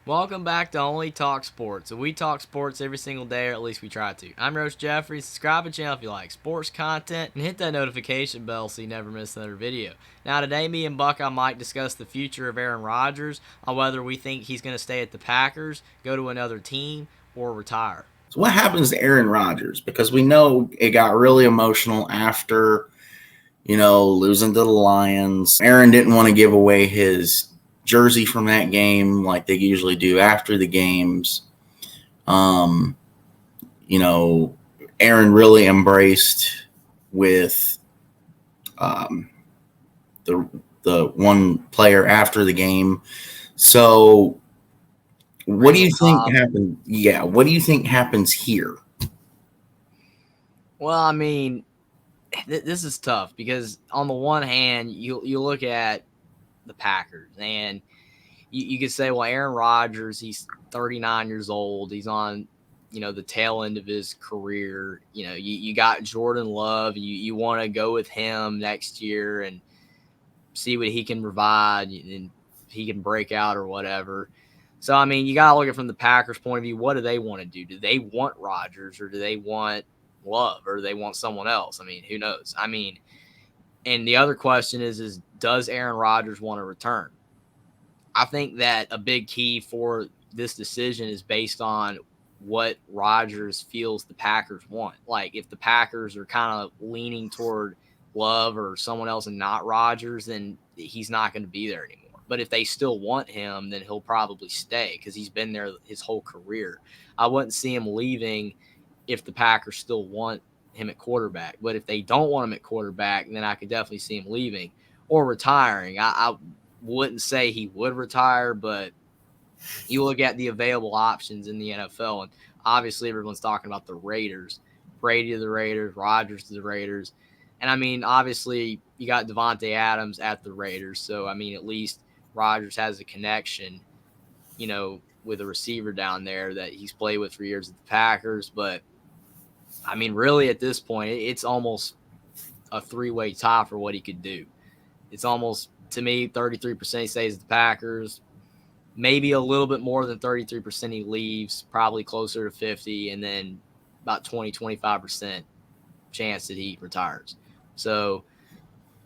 Welcome back to Only Talk Sports. So we talk sports every single day, or at least we try to. I'm Roach Jeffrey. Subscribe to the channel if you like sports content, and hit that notification bell so you never miss another video. Now today, me and Buckeye Mike discuss the future of Aaron Rodgers, on whether we think he's going to stay at the Packers, go to another team, or retire. So what happens to Aaron Rodgers? Because we know it got really emotional after, losing to the Lions. Aaron didn't want to give away his jersey from that game like they usually do after the games. Um, you know, Aaron really embraced with um, the the one player after the game. So what do Randall you think Cobb. happened? Yeah, what do you think happens here? Well, I mean, this is tough because on the one hand, you look at the Packers and you could say, well, Aaron Rodgers, he's 39 years old. He's on, the tail end of his career. You got Jordan Love. You want to go with him next year and see what he can provide and he can break out or whatever. So, I mean, you got to look at it from the Packers' point of view. What do they want to do? Do they want Rodgers or do they want Love or do they want someone else? I mean, who knows? I mean, and the other question is does Aaron Rodgers want to return? I think that a big key for this decision is based on what Rodgers feels the Packers want. Like if the Packers are kind of leaning toward Love or someone else and not Rodgers, then he's not going to be there anymore. But if they still want him, then he'll probably stay because he's been there his whole career. I wouldn't see him leaving if the Packers still want him at quarterback. But if they don't want him at quarterback, then I could definitely see him leaving or retiring. I wouldn't say he would retire, but you look at the available options in the NFL, and obviously everyone's talking about the Raiders. Brady to the Raiders, Rodgers to the Raiders. And I mean, obviously, you got Devontae Adams at the Raiders. So, I mean, at least Rodgers has a connection, with a receiver down there that he's played with for years at the Packers. But, I mean, really at this point, it's almost a three-way tie for what he could do. It's almost, to me, 33% he stays at the Packers, maybe a little bit more than 33% he leaves, probably closer to 50, and then about 20-25% chance that he retires. So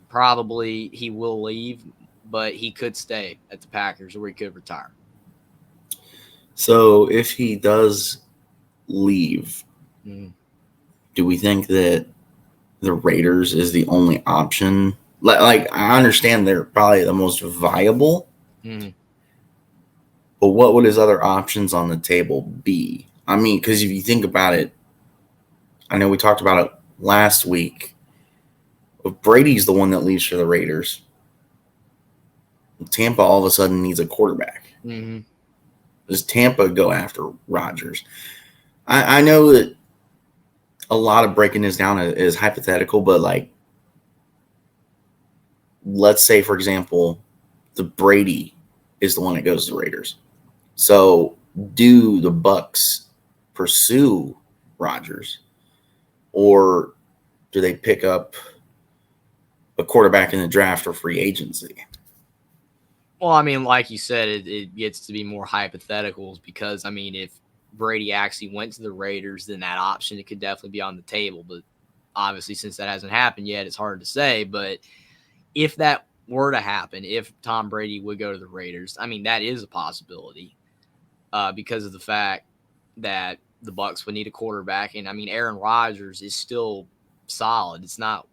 probably he will leave, but he could stay at the Packers or he could retire. So if he does leave, Mm-hmm. do we think that the Raiders is the only option? Like I understand they're probably the most viable, Mm-hmm. but what would his other options on the table be? I mean, because if you think about it, I know we talked about it last week. If Brady's the one that leaves for the Raiders, Tampa all of a sudden needs a quarterback. Mm-hmm. Does Tampa go after Rodgers? I know that a lot of breaking this down is hypothetical, but like, let's say, for example, the Brady is the one that goes to the Raiders. So, do the Bucks pursue Rodgers, or do they pick up a quarterback in the draft or free agency? Well, I mean, like you said, it gets to be more hypotheticals because, I mean, if Brady actually went to the Raiders, then that option it could definitely be on the table. But obviously, since that hasn't happened yet, it's hard to say. But if that were to happen, if Tom Brady would go to the Raiders, I mean, that is a possibility because of the fact that the Bucks would need a quarterback. And I mean, Aaron Rodgers is still solid. It's not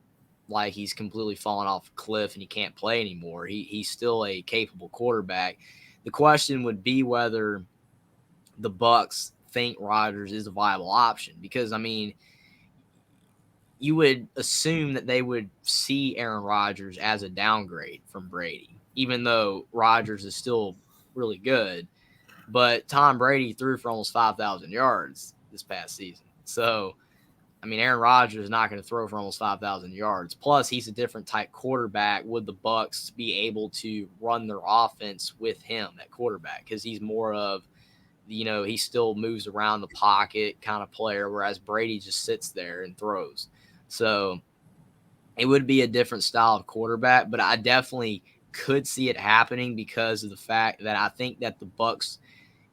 like he's completely fallen off a cliff and he can't play anymore. He's still a capable quarterback. The question would be whether the Bucks think Rodgers is a viable option because I mean, you would assume that they would see Aaron Rodgers as a downgrade from Brady, even though Rodgers is still really good. But Tom Brady threw for almost 5,000 yards this past season. So, I mean, Aaron Rodgers is not going to throw for almost 5,000 yards. Plus, he's a different type quarterback. Would the Bucks be able to run their offense with him at quarterback? Because he's more of, he still moves around the pocket kind of player, whereas Brady just sits there and throws. So it would be a different style of quarterback, but I definitely could see it happening because of the fact that I think that the Bucks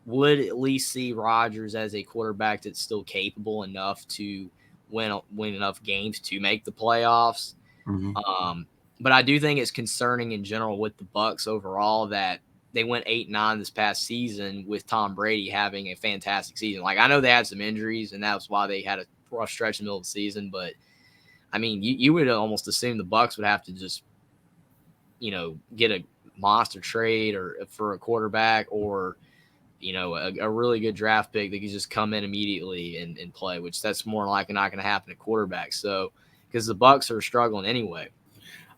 would at least see Rodgers as a quarterback that's still capable enough to win enough games to make the playoffs. Mm-hmm. But I do think it's concerning in general with the Bucs overall that they went 8-9 this past season with Tom Brady having a fantastic season. Like, I know they had some injuries, and that was why they had a rough stretch in the middle of the season. But I mean, you would almost assume the Bucs would have to just, get a monster trade or for a quarterback, or a really good draft pick that could just come in immediately and play, which that's more likely not going to happen at quarterback. So, because the Bucs are struggling anyway.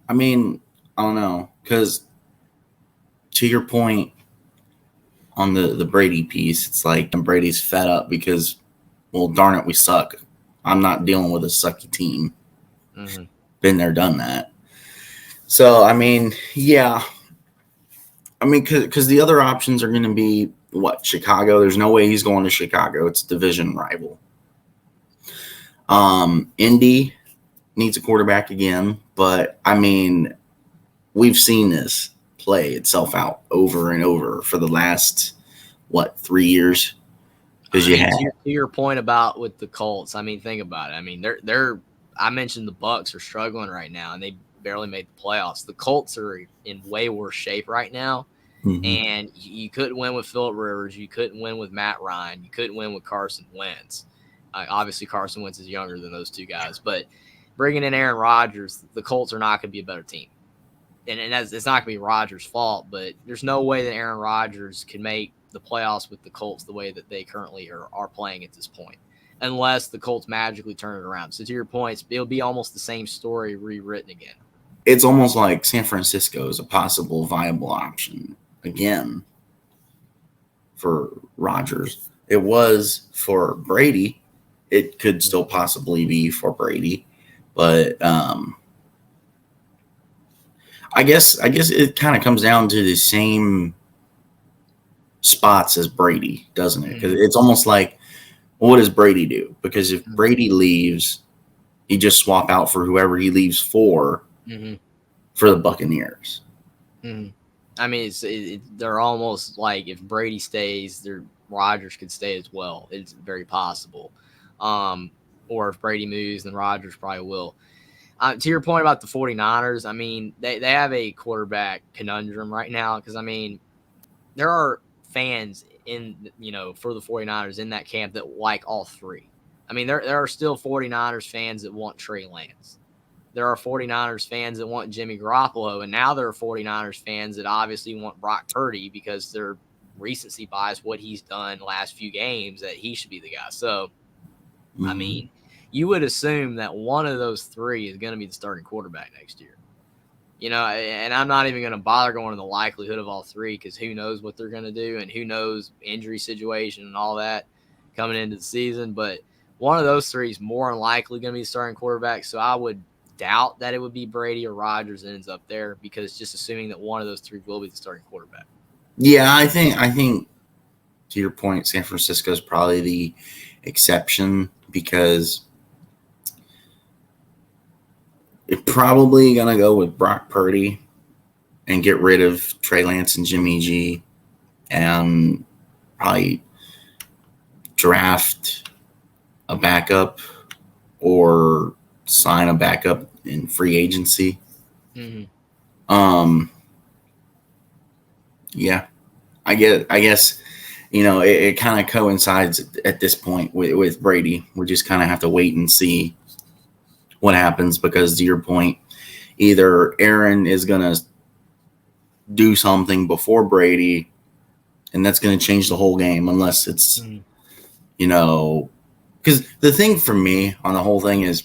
I mean, I don't know, because to your point on the Brady piece, it's like Brady's fed up because, well, darn it, we suck. I'm not dealing with a sucky team. Mm-hmm. Been there, done that. So, I mean, yeah. I mean, because the other options are going to be, what, Chicago? There's no way he's going to Chicago. It's a division rival. Indy needs a quarterback again, but I mean, we've seen this play itself out over and over for the last 3 years. Because to your point about with the Colts, I mean, think about it. I mean, they're I mentioned the Bucs are struggling right now, and they barely made the playoffs. The Colts are in way worse shape right now, and you couldn't win with Phillip Rivers. You couldn't win with Matt Ryan. You couldn't win with Carson Wentz. Obviously, Carson Wentz is younger than those two guys, but bringing in Aaron Rodgers, the Colts are not going to be a better team. And it's not going to be Rodgers' fault, but there's no way that Aaron Rodgers can make the playoffs with the Colts the way that they currently are playing at this point, unless the Colts magically turn it around. So to your points, it'll be almost the same story rewritten again. It's almost like San Francisco is a possible viable option again for Rodgers. It was for Brady. It could still possibly be for Brady, but I guess it kind of comes down to the same spots as Brady, doesn't it? Because it's almost like, well, what does Brady do? Because if Brady leaves, you just swap out for whoever he leaves for the Buccaneers. Mm-hmm. I mean, they're almost like if Brady stays, Rodgers could stay as well. It's very possible. Or if Brady moves, then Rodgers probably will. To your point about the 49ers, I mean, they have a quarterback conundrum right now because, I mean, there are fans for the 49ers in that camp that like all three. I mean, there are still 49ers fans that want Trey Lance. There are 49ers fans that want Jimmy Garoppolo, and now there are 49ers fans that obviously want Brock Purdy because their recency bias, what he's done the last few games, that he should be the guy. So, I mean, you would assume that one of those three is going to be the starting quarterback next year. And I'm not even going to bother going to the likelihood of all three because who knows what they're going to do and who knows injury situation and all that coming into the season. But one of those three is more than likely going to be the starting quarterback. So I would doubt that it would be Brady or Rodgers that ends up there because just assuming that one of those three will be the starting quarterback. Yeah, I think to your point, San Francisco is probably the exception because it's probably going to go with Brock Purdy and get rid of Trey Lance and Jimmy G and probably draft a backup or sign a backup in free agency. Yeah, I guess, it kind of coincides at this point with Brady. We just kind of have to wait and see what happens because, to your point, either Aaron is going to do something before Brady and that's going to change the whole game unless it's, because the thing for me on the whole thing is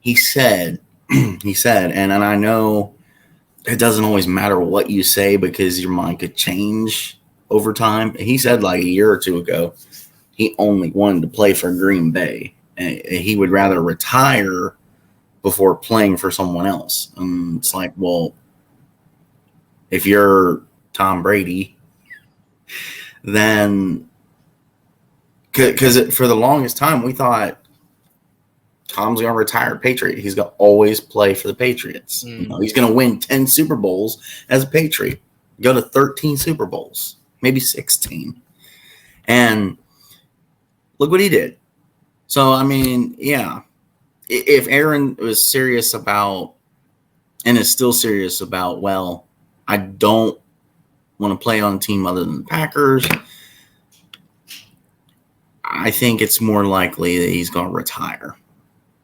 he said, and I know it doesn't always matter what you say because your mind could change over time. He said like a year or two ago, he only wanted to play for Green Bay. And he would rather retire before playing for someone else. And it's like, well, if you're Tom Brady, then because for the longest time we thought Tom's going to retire Patriot. He's going to always play for the Patriots. He's going to win 10 Super Bowls as a Patriot, go to 13 Super Bowls. maybe 16. And look what he did. So, I mean, yeah, if Aaron was serious about and is still serious about, well, I don't want to play on a team other than the Packers, I think it's more likely that he's going to retire.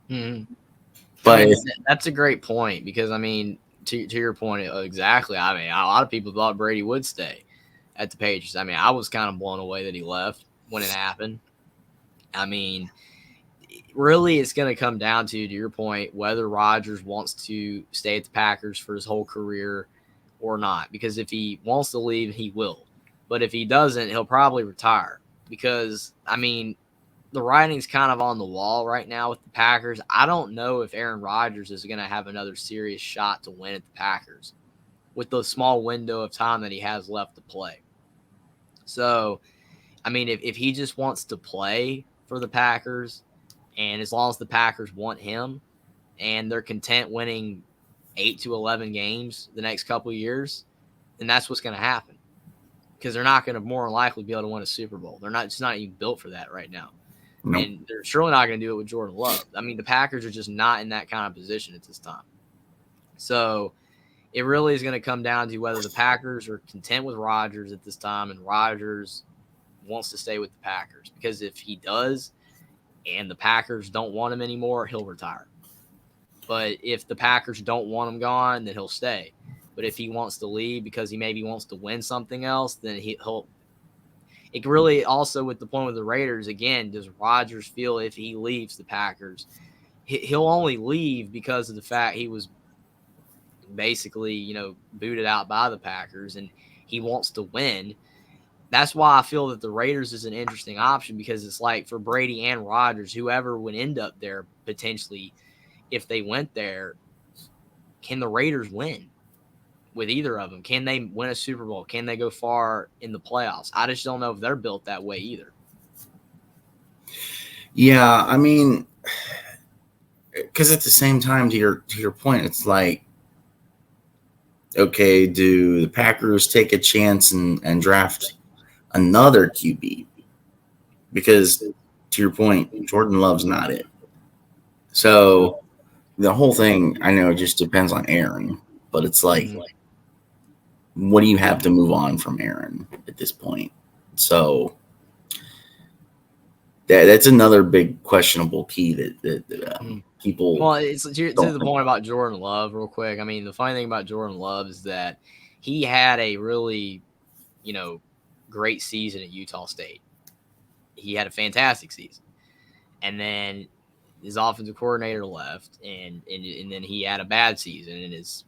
Mm-hmm. But I mean, that's a great point because, I mean, to your point, exactly. I mean, a lot of people thought Brady would stay at the Patriots. I mean, I was kind of blown away that he left when it happened. I mean, really, it's going to come down to your point, whether Rodgers wants to stay at the Packers for his whole career or not. Because if he wants to leave, he will. But if he doesn't, he'll probably retire. Because, I mean, the writing's kind of on the wall right now with the Packers. I don't know if Aaron Rodgers is going to have another serious shot to win at the Packers with the small window of time that he has left to play. So, I mean, if he just wants to play for the Packers, and as long as the Packers want him and they're content winning 8 to 11 games the next couple of years, then that's what's going to happen. Because they're not going to more than likely be able to win a Super Bowl. They're not just not even built for that right now. nope. And they're surely not going to do it with Jordan Love. I mean, the Packers are just not in that kind of position at this time. So it really is going to come down to whether the Packers are content with Rodgers at this time and Rodgers wants to stay with the Packers. Because if he does and the Packers don't want him anymore, he'll retire. But if the Packers don't want him gone, then he'll stay. But if he wants to leave because he maybe wants to win something else, then he'll. It really also with the point with the Raiders, again, does Rodgers feel if he leaves the Packers, he'll only leave because of the fact he was basically, booted out by the Packers and he wants to win. That's why I feel that the Raiders is an interesting option because it's like for Brady and Rodgers, whoever would end up there potentially, if they went there, can the Raiders win with either of them? Can they win a Super Bowl? Can they go far in the playoffs? I just don't know if they're built that way either. Yeah, I mean, because at the same time, to your point, it's like, okay, do the Packers take a chance and draft another QB? Because to your point, Jordan Love's not it. So the whole thing, I know, it just depends on Aaron, but it's like, what do you have to move on from Aaron at this point? So that's another big questionable key that people. Well, it's to the point about Jordan Love, real quick. I mean, the funny thing about Jordan Love is that he had a really, great season at Utah State. He had a fantastic season, and then his offensive coordinator left, and then he had a bad season in his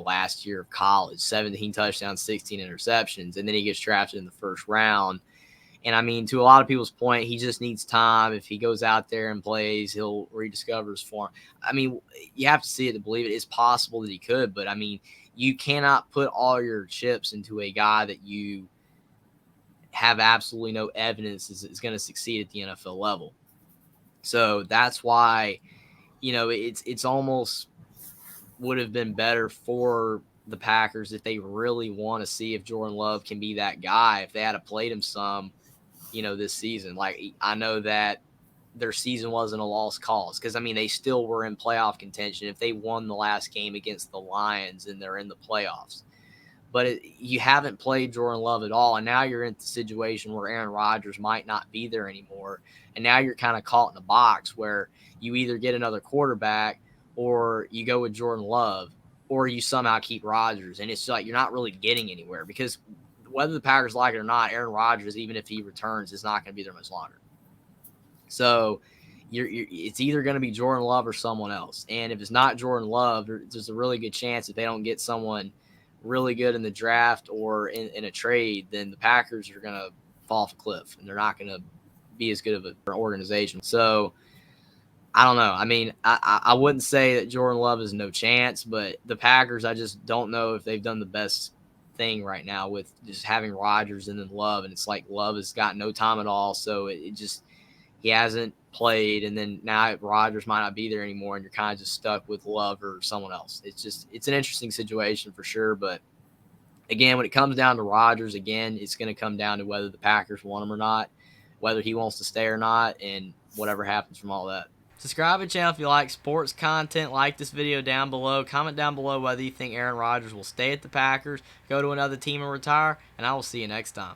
last year of college, 17 touchdowns, 16 interceptions, and then he gets drafted in the first round. And I mean, to a lot of people's point, he just needs time. If he goes out there and plays, he'll rediscover his form. I mean, you have to see it to believe it. It's possible that he could, but I mean, you cannot put all your chips into a guy that you have absolutely no evidence is going to succeed at the NFL level. So that's why, it's almost would have been better for the Packers if they really want to see if Jordan Love can be that guy, if they had played him some, this season. Like, I know that their season wasn't a lost cause because, I mean, they still were in playoff contention if they won the last game against the Lions and they're in the playoffs. But you haven't played Jordan Love at all, and now you're in the situation where Aaron Rodgers might not be there anymore, and now you're kind of caught in a box where you either get another quarterback or you go with Jordan Love or you somehow keep Rodgers, and it's like you're not really getting anywhere because whether the Packers like it or not, Aaron Rodgers, even if he returns, is not going to be there much longer. So it's either going to be Jordan Love or someone else, and if it's not Jordan Love, there's a really good chance if they don't get someone really good in the draft or in a trade, then the Packers are going to fall off a cliff and they're not going to be as good of an organization. So I don't know. I mean, I wouldn't say that Jordan Love is no chance, but the Packers, I just don't know if they've done the best thing right now with just having Rodgers and then Love. And it's like Love has got no time at all. So it just, he hasn't played. And then now Rodgers might not be there anymore. And you're kind of just stuck with Love or someone else. It's an interesting situation for sure. But again, when it comes down to Rodgers, again, it's going to come down to whether the Packers want him or not, whether he wants to stay or not, and whatever happens from all that. Subscribe to the channel if you like sports content. Like this video down below. Comment down below whether you think Aaron Rodgers will stay at the Packers, go to another team, and retire. And I will see you next time.